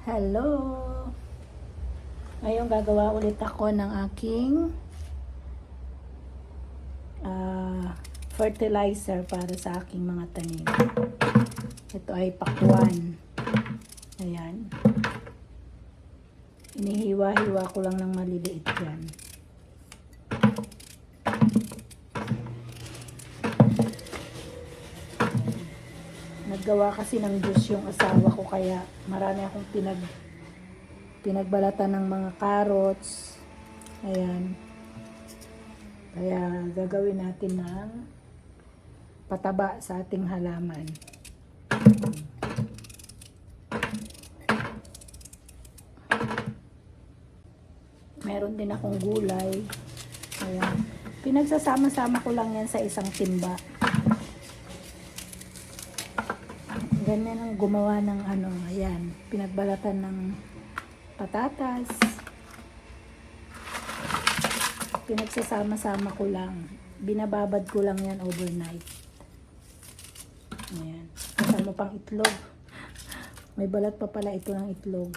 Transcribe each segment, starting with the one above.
Hello! Ngayon gagawa ulit ako ng aking fertilizer para sa aking mga tanim. Ito ay pakwan. Ayan. Inihiwa-hiwa ko lang ng maliliit yan. Naggawa kasi ng juice yung asawa ko, kaya marami akong pinagbalatan ng mga carrots. Ayan. Kaya gagawin natin ng pataba sa ating halaman. Meron din akong gulay. Ayan. Pinagsasama-sama ko lang yan sa isang timba. Ganyan ang gumawa ng ayan, pinagbalatan ng patatas. Pinagsasama-sama ko lang. Binababad ko lang yan overnight. Ayan. Kasama pang itlog. May balat pa pala ito ng itlog.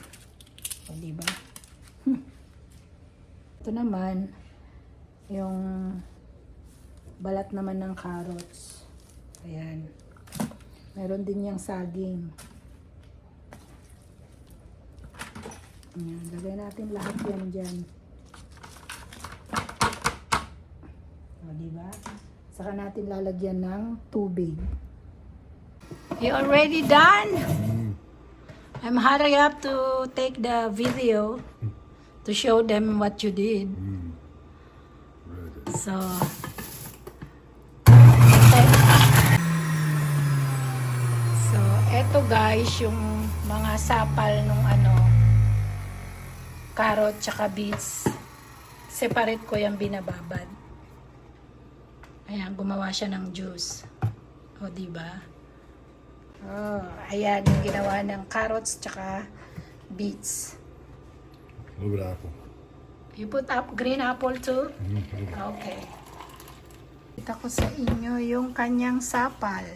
O, diba? Ito naman, yung balat naman ng carrots. Ayan. Meron din yung saging. Ayan, lagay natin lahat yan dyan. O, diba? Saka natin lalagyan ng tubig. You already done? I'm hurry up to take the video to show them what you did. So, eto guys, yung mga sapal nung carrot tsaka beets, separate ko yung binababad. Ayan, gumawa siya ng juice. O, diba? Oh, ayan, yung ginawa ng carrots tsaka beets. What about apple? You put up green apple too? Okay. Kita ko sa inyo yung kanyang sapal.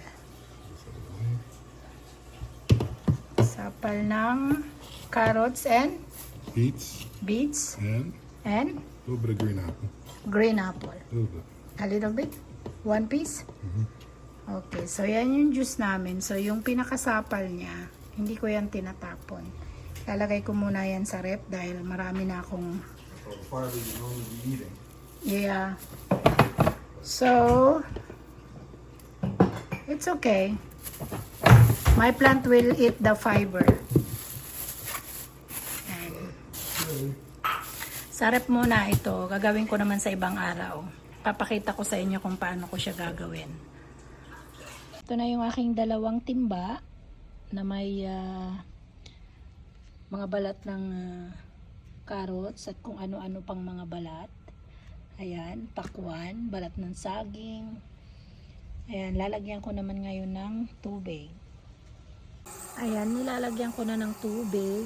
Sapal ng carrots and beets and a little bit of green apple. green apple. A little bit. A little bit? One piece? Okay, so yan yung juice namin. So yung pinakasapal niya, hindi ko yan tinatapon. Lalagay ko muna yan sa rep dahil marami na akong yeah. So it's okay. My plant will eat the fiber. And sa rep muna ito. Gagawin ko naman sa ibang araw. Papakita ko sa inyo kung paano ko siya gagawin. Ito na yung aking dalawang timba na may mga balat ng carrots at kung ano-ano pang mga balat. Ayan, pakwan, balat ng saging. Ayan, lalagyan ko naman ngayon ng tubig. Ayan, nilalagyan ko na ng tubig.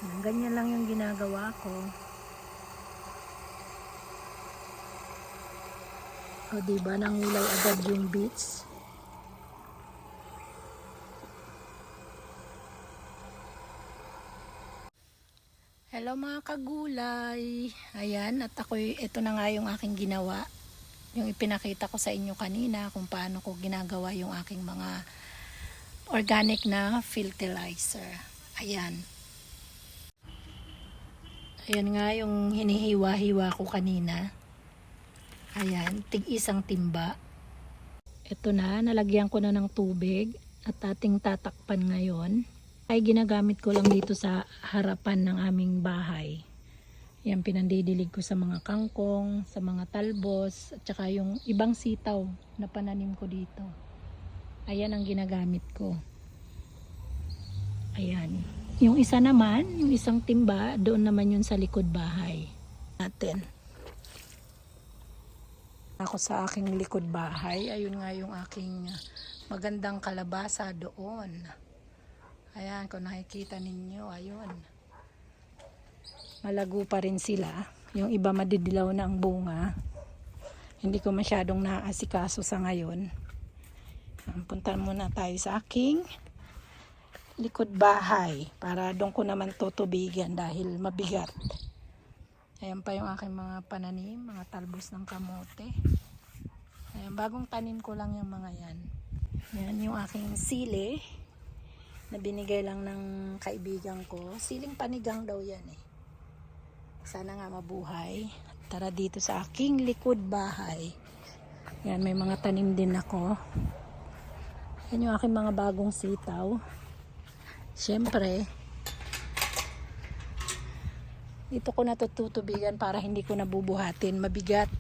Ayan, ganyan lang yung ginagawa ko. O, diba, nangulay agad yung beets. Hello mga kagulay. Ayan, at ito na nga yung aking ginawa. Yung ipinakita ko sa inyo kanina kung paano ko ginagawa yung aking mga organic na fertilizer. Ayan. Ayan nga yung hinihiwa-hiwa ko kanina. Ayan, tig-isang timba. Ito na, nalagyan ko na ng tubig at ating tatakpan ngayon. Ay ginagamit ko lang dito sa harapan ng aming bahay. Yan, pinandidilig ko sa mga kangkong, sa mga talbos, at saka yung ibang sitaw na pananim ko dito. Ayan ang ginagamit ko. Ayan. Yung isa naman, yung isang timba, doon naman yun sa likod bahay natin. Ako sa aking likod bahay, ayun nga yung aking magandang kalabasa doon. Ayan, kung nakikita ninyo, ayun. Malago pa rin sila. Yung iba madidilaw na ang bunga. Hindi ko masyadong naaasikaso sa ngayon. Punta muna tayo sa aking likod bahay para doon ko naman tutubigan dahil mabigat. Ayan pa yung aking mga pananim, mga talbos ng kamote. Ayan, bagong tanim ko lang yung mga yan. Ayan yung aking sili na binigay lang ng kaibigan ko. Siling panigang daw yan eh. Sana nga mabuhay. Tara dito sa aking likod bahay. Ayan, may mga tanim din ako. Ayan yung aking mga bagong sitaw. Siyempre, dito ko natututubigan para hindi ko nabubuhatin. Mabigat.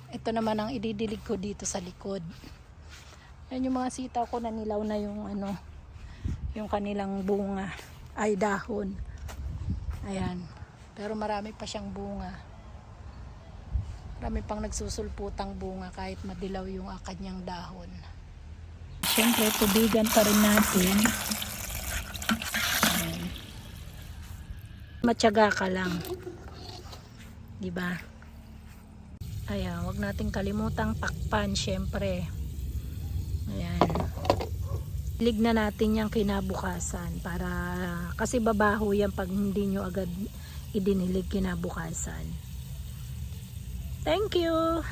Ito naman ang ididilig ko dito sa likod. Ayan yung mga sitaw ko na nilaw na yung yung kanilang bunga. Ay, dahon. Ayan. Pero marami pa siyang bunga. Marami pang nagsusulputang bunga kahit madilaw yung kanyang dahon. Siyempre, tubigan pa rin natin. Ayan. Matyaga ka lang. Diba? Ayan, wag nating kalimutang takpan, siyempre. Ayan. Ilig na natin yung kinabukasan para kasi babaho yan pag hindi nyo agad idinilig kinabukasan. Thank you!